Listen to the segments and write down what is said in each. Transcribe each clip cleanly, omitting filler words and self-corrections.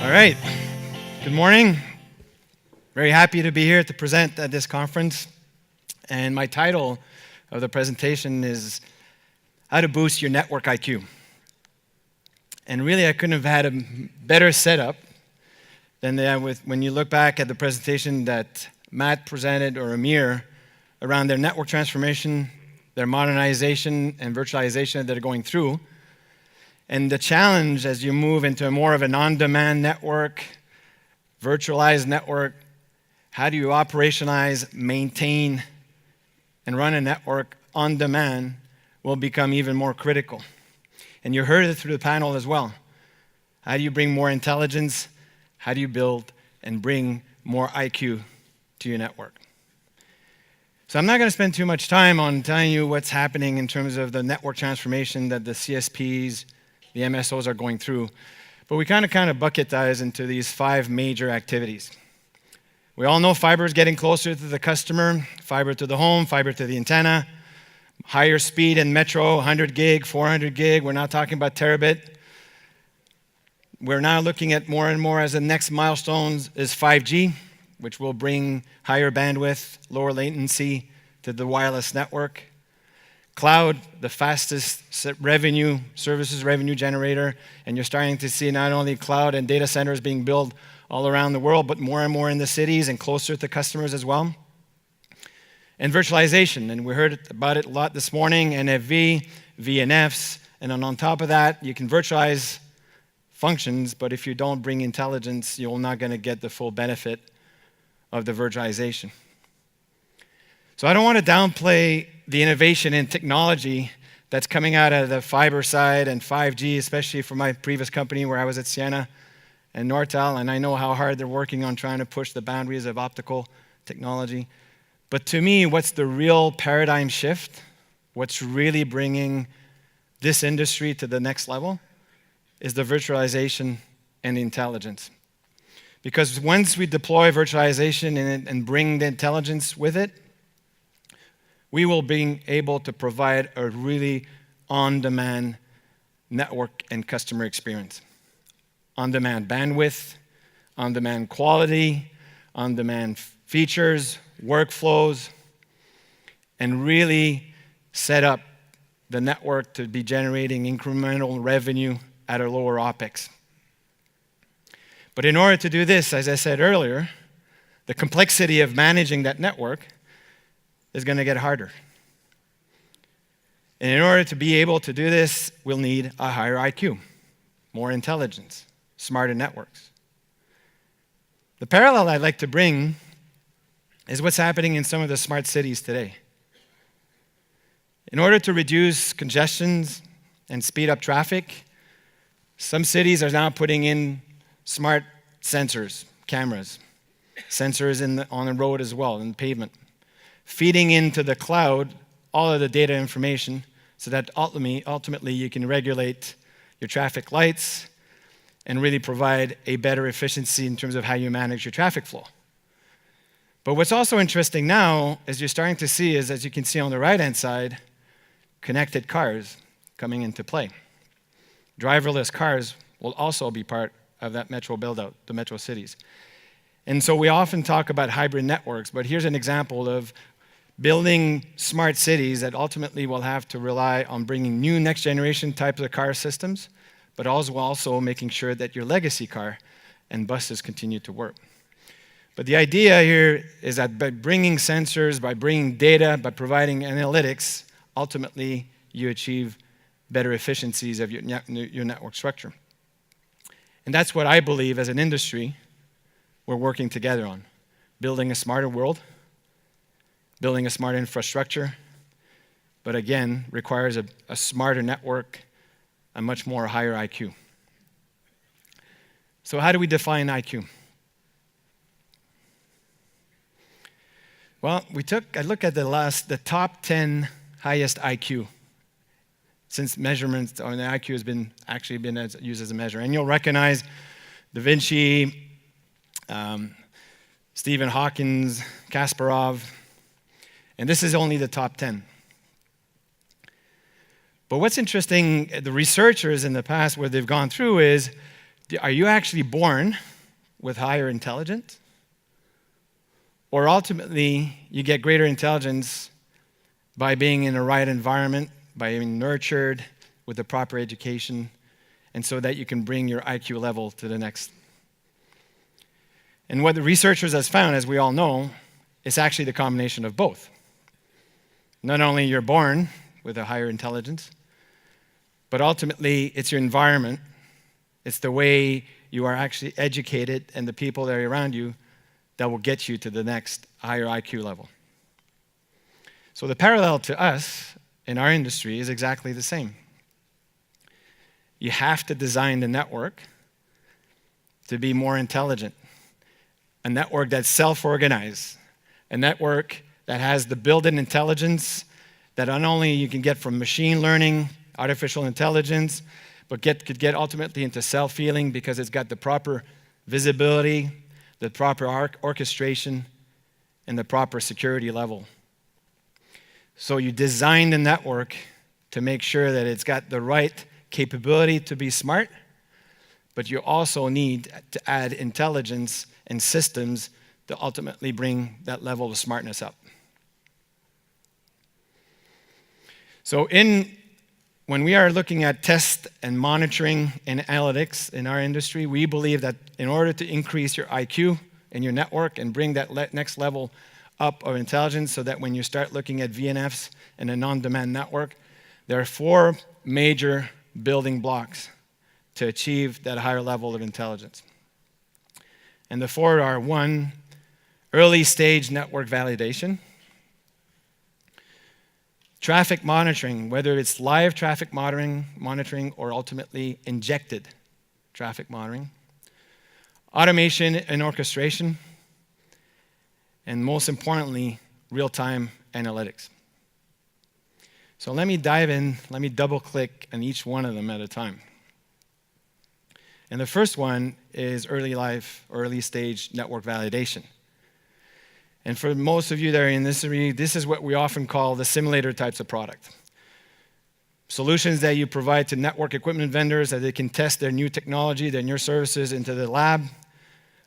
All right. Good morning. Very happy to be here to present at this conference. And my title of the presentation is How to Boost Your Network IQ. And really, I couldn't have had a better setup than that when you look back at the presentation that Matt presented or Amir around their network transformation, their modernization and virtualization that they're going through. And the challenge as you move into more of an on-demand network, virtualized network, how do you operationalize, maintain, and run a network on demand will become even more critical. And you heard it through the panel as well. How do you bring more intelligence? How do you build and bring more IQ to your network? So I'm not going to spend too much time on telling you what's happening in terms of the network transformation that the CSPs, the MSOs are going through, but we kind of bucket those into these 5 major activities. We all know fiber is getting closer to the customer, fiber to the home, fiber to the antenna, higher speed in metro, 100 gig, 400 gig. We're not talking about terabit. We're now looking at more and more as the next milestones is 5G, which will bring higher bandwidth, lower latency to the wireless network. Cloud, the fastest services revenue generator, and you're starting to see not only cloud and data centers being built all around the world, but more and more in the cities and closer to customers as well. And virtualization, and we heard about it a lot this morning, NFV, VNFs, and on top of that, you can virtualize functions, but if you don't bring intelligence, you're not going to get the full benefit of the virtualization. So I don't want to downplay the innovation in technology that's coming out of the fiber side and 5G, especially for my previous company where I was at Sienna and Nortel, and I know how hard they're working on trying to push the boundaries of optical technology. But to me, what's the real paradigm shift, what's really bringing this industry to the next level, is the virtualization and the intelligence. Because once we deploy virtualization and bring the intelligence with it, we will be able to provide a really on-demand network and customer experience. On-demand bandwidth, on-demand quality, on-demand features, workflows, and really set up the network to be generating incremental revenue at a lower OpEx. But in order to do this, as I said earlier, the complexity of managing that network is going to get harder. And in order to be able to do this, we'll need a higher IQ, more intelligence, smarter networks. The parallel I'd like to bring is what's happening in some of the smart cities today. In order to reduce congestions and speed up traffic, some cities are now putting in smart sensors, cameras, sensors on the road as well, in the pavement, feeding into the cloud all of the data information so that ultimately you can regulate your traffic lights and really provide a better efficiency in terms of how you manage your traffic flow. But what's also interesting now is you're starting to see is, as you can see on the right-hand side, connected cars coming into play. Driverless cars will also be part of that metro build-out, the metro cities. And so we often talk about hybrid networks, but here's an example of building smart cities that ultimately will have to rely on bringing new next-generation types of car systems, but also making sure that your legacy car and buses continue to work. But the idea here is that by bringing sensors, by bringing data, by providing analytics, ultimately you achieve better efficiencies of your network structure. And that's what I believe as an industry we're working together on, building a smarter world, building a smart infrastructure, but again, requires a smarter network, a much more higher IQ. So how do we define IQ? Well, I look at the top 10 highest IQ since measurements on the IQ has been used as a measure. And you'll recognize Da Vinci, Stephen Hawking, Kasparov, and this is only the top 10. But what's interesting, the researchers in the past, where they've gone through is, Are you actually born with higher intelligence? Or ultimately, you get greater intelligence by being in the right environment, by being nurtured with the proper education, and so that you can bring your IQ level to the next. And what the researchers have found, as we all know, is actually the combination of both. Not only you're born with a higher intelligence, but ultimately it's your environment, it's the way you are actually educated and the people that are around you that will get you to the next higher IQ level. So the parallel to us in our industry is exactly the same. You have to design the network to be more intelligent, a network that's self-organized, a network that has the built-in intelligence that not only you can get from machine learning, artificial intelligence, but could get ultimately into self-healing because it's got the proper visibility, the proper orchestration, and the proper security level. So you design the network to make sure that it's got the right capability to be smart, but you also need to add intelligence and systems to ultimately bring that level of smartness up. So when we are looking at test and monitoring and analytics in our industry, we believe that in order to increase your IQ in your network and bring that next level up of intelligence so that when you start looking at VNFs in a non-demand network, there are 4 major building blocks to achieve that higher level of intelligence. And the 4 are: 1, early stage network validation. Traffic monitoring, whether it's live traffic monitoring or ultimately injected traffic monitoring. Automation and orchestration. And most importantly, real-time analytics. So let me dive in, let me double-click on each one of them at a time. And the first one is early stage network validation. And for most of you that are in this industry, this is what we often call the simulator types of product. Solutions that you provide to network equipment vendors that they can test their new technology, their new services into the lab,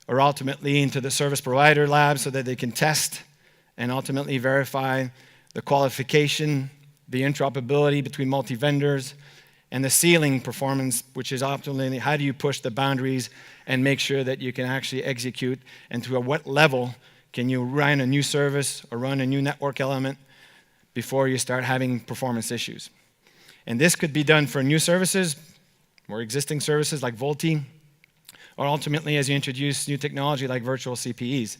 or ultimately into the service provider lab so that they can test and ultimately verify the qualification, the interoperability between multi-vendors, and the ceiling performance, which is optimally how do you push the boundaries and make sure that you can actually execute and to what level can you run a new service or run a new network element before you start having performance issues. And this could be done for new services or existing services like Volti, or ultimately as you introduce new technology like virtual CPEs.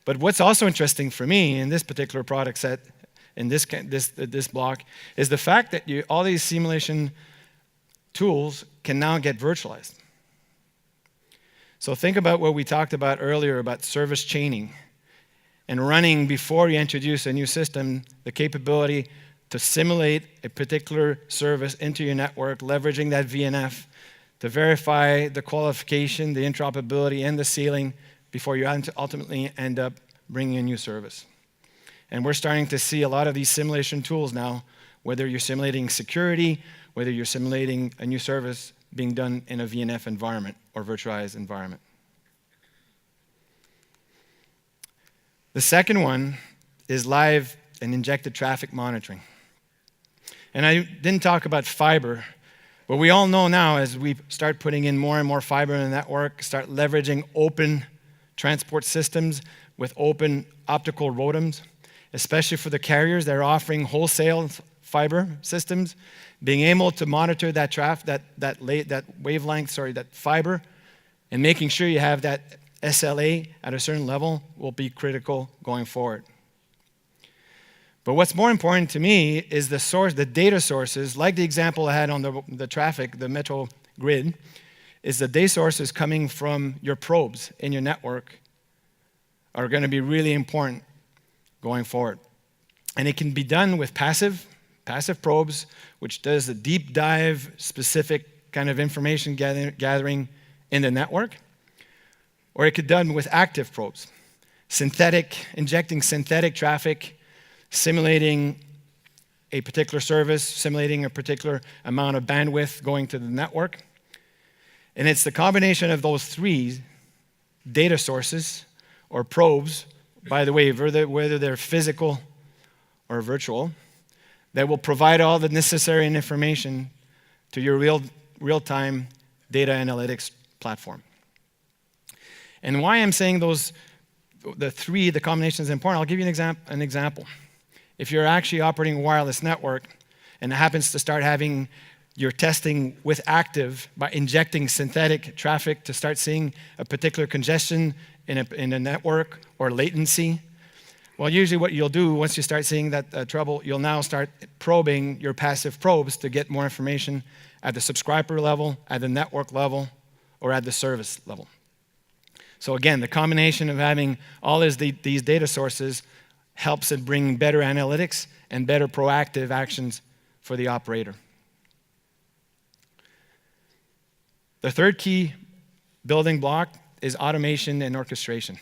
But what's also interesting for me in this particular product set, in this block, is the fact that all these simulation tools can now get virtualized. So think about what we talked about earlier about service chaining and running before you introduce a new system, the capability to simulate a particular service into your network, leveraging that VNF to verify the qualification, the interoperability, and the ceiling before you ultimately end up bringing a new service. And we're starting to see a lot of these simulation tools now, whether you're simulating security, whether you're simulating a new service being done in a VNF environment or virtualized environment. The second one is live and injected traffic monitoring. And I didn't talk about fiber, but we all know now as we start putting in more and more fiber in the network, start leveraging open transport systems with open optical ROADMs, especially for the carriers that are offering wholesale fiber systems, being able to monitor that wavelength, that fiber, and making sure you have that SLA at a certain level will be critical going forward. But what's more important to me is the data sources, like the example I had on the traffic, the metro grid, is the data sources coming from your probes in your network are going to be really important going forward. And it can be done with passive probes, which does a deep dive specific kind of information gathering in the network, or it could be done with active probes, injecting synthetic traffic, simulating a particular service, simulating a particular amount of bandwidth going to the network. And it's the combination of those three data sources or probes, by the way, whether they're physical or virtual, that will provide all the necessary information to your real-time data analytics platform. And why I'm saying the combination is important, I'll give you an example. If you're actually operating a wireless network and it happens to start having your testing with active by injecting synthetic traffic to start seeing a particular congestion in a network or latency, well, usually what you'll do once you start seeing that trouble, you'll now start probing your passive probes to get more information at the subscriber level, at the network level, or at the service level. So again, the combination of having all these data sources helps it bring better analytics and better proactive actions for the operator. The third key building block is automation and orchestration.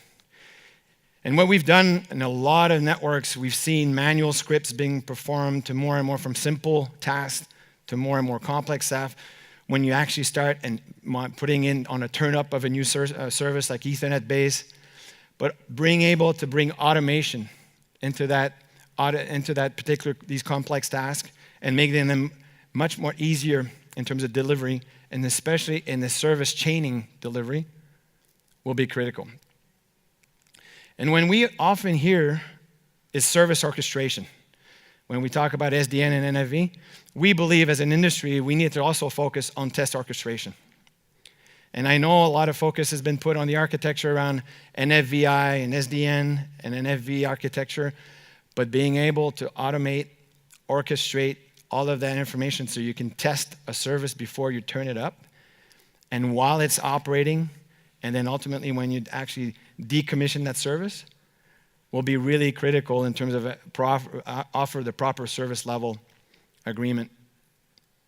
And what we've done in a lot of networks, we've seen manual scripts being performed to more and more from simple tasks to more and more complex stuff. When you actually start and putting in on a turn up of a new service like Ethernet base, but being able to bring automation into these complex tasks and making them much more easier in terms of delivery, and especially in the service chaining delivery, will be critical. And when we often hear is service orchestration, when we talk about SDN and NFV, we believe as an industry we need to also focus on test orchestration. And I know a lot of focus has been put on the architecture around NFVI and SDN and NFV architecture, but being able to automate, orchestrate all of that information so you can test a service before you turn it up, and while it's operating, and then ultimately when you actually decommission that service, will be really critical in terms of offer the proper service level agreement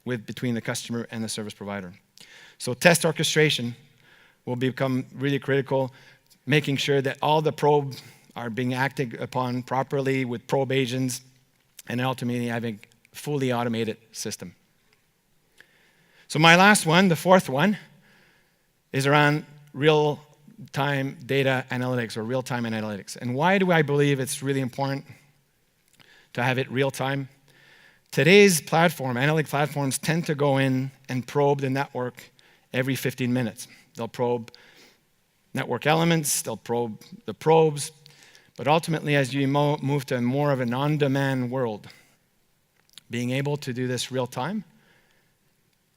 between the customer and the service provider. So test orchestration will become really critical, making sure that all the probes are being acted upon properly with probe agents, and ultimately having a fully automated system. So my last one, the fourth one, is around real-time data analytics or real-time analytics. And why do I believe it's really important to have it real-time? Today's analytic platforms tend to go in and probe the network every 15 minutes. They'll probe network elements, they'll probe the probes, but ultimately as you move to more of an on-demand world, being able to do this real-time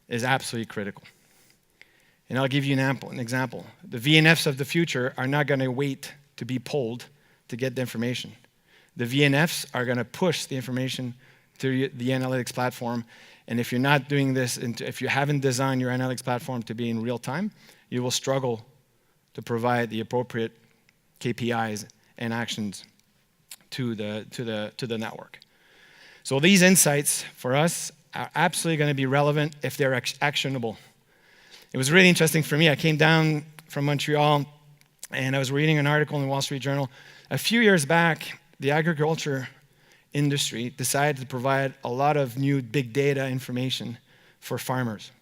is absolutely critical. And I'll give you an example. The VNFs of the future are not going to wait to be polled to get the information. The VNFs are going to push the information to the analytics platform. And if you're not doing this, if you haven't designed your analytics platform to be in real time, you will struggle to provide the appropriate KPIs and actions to the network. So these insights for us are absolutely going to be relevant if they're actionable. It was really interesting for me. I came down from Montreal and I was reading an article in the Wall Street Journal. A few years back, the agriculture industry decided to provide a lot of new big data information for farmers,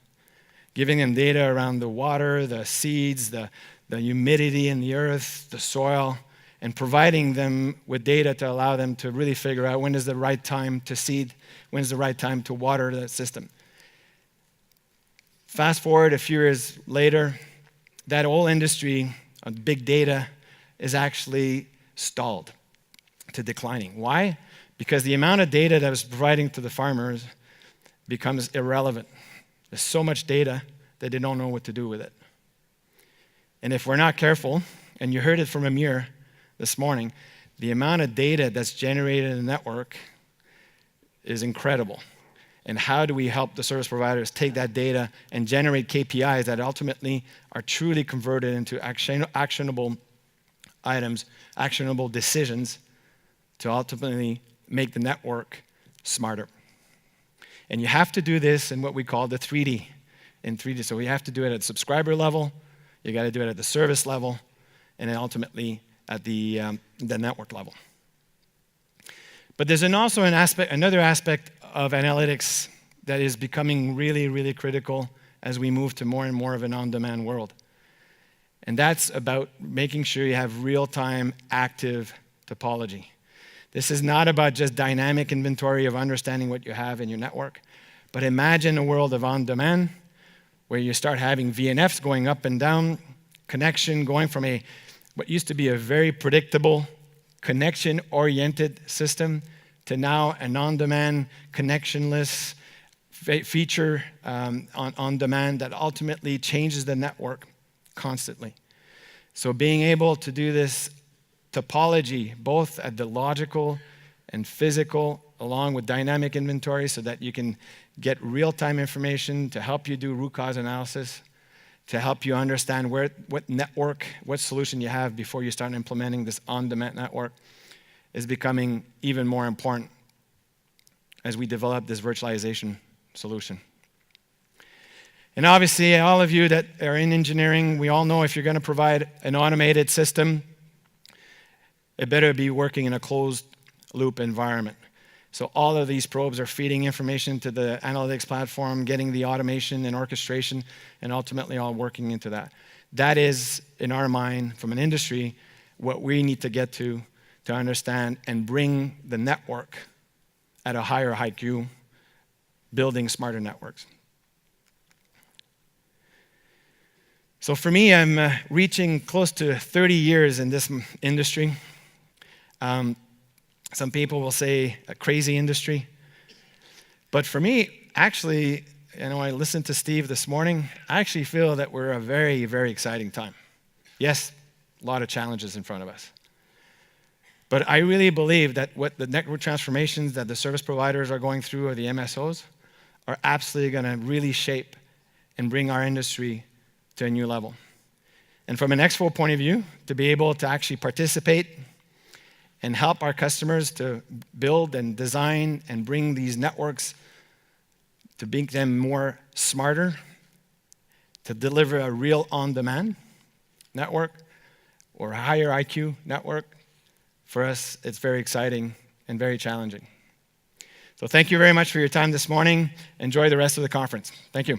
giving them data around the water, the seeds, the humidity in the earth, the soil, and providing them with data to allow them to really figure out when is the right time to seed, when is the right time to water the system. Fast forward a few years later, that whole industry of big data is actually stalled to declining. Why? Because the amount of data that was providing to the farmers becomes irrelevant. There's so much data that they don't know what to do with it. And if we're not careful, and you heard it from Amir this morning, the amount of data that's generated in the network is incredible. And how do we help the service providers take that data and generate KPIs that ultimately are truly converted into actionable items, actionable decisions to ultimately make the network smarter. And you have to do this in what we call the 3D. So we have to do it at the subscriber level, you got to do it at the service level, and then ultimately at the network level. But there's another aspect of analytics that is becoming really, really critical as we move to more and more of an on-demand world. And that's about making sure you have real-time active topology. This is not about just dynamic inventory of understanding what you have in your network, but imagine a world of on-demand where you start having VNFs going up and down, connection going from what used to be a very predictable, connection-oriented system to now an on-demand, connectionless feature on demand that ultimately changes the network constantly. So being able to do this topology, both at the logical and physical, along with dynamic inventory, so that you can get real-time information to help you do root cause analysis, to help you understand what network, what solution you have before you start implementing this on-demand network, is becoming even more important as we develop this virtualization solution. And obviously, all of you that are in engineering, we all know if you're going to provide an automated system, it better be working in a closed loop environment. So all of these probes are feeding information to the analytics platform, getting the automation and orchestration, and ultimately all working into that. That is, in our mind, from an industry, what we need to get to understand and bring the network at a higher IQ, building smarter networks. So for me, I'm reaching close to 30 years in this industry. Some people will say a crazy industry. But for me, actually, I listened to Steve this morning. I actually feel that we're a very, very exciting time. Yes, a lot of challenges in front of us. But I really believe that what the network transformations that the service providers are going through, or the MSOs, are absolutely going to really shape and bring our industry to a new level. And from an EXFO point of view, to be able to actually participate and help our customers to build and design and bring these networks to make them more smarter, to deliver a real on-demand network or a higher IQ network, for us, it's very exciting and very challenging. So thank you very much for your time this morning. Enjoy the rest of the conference. Thank you.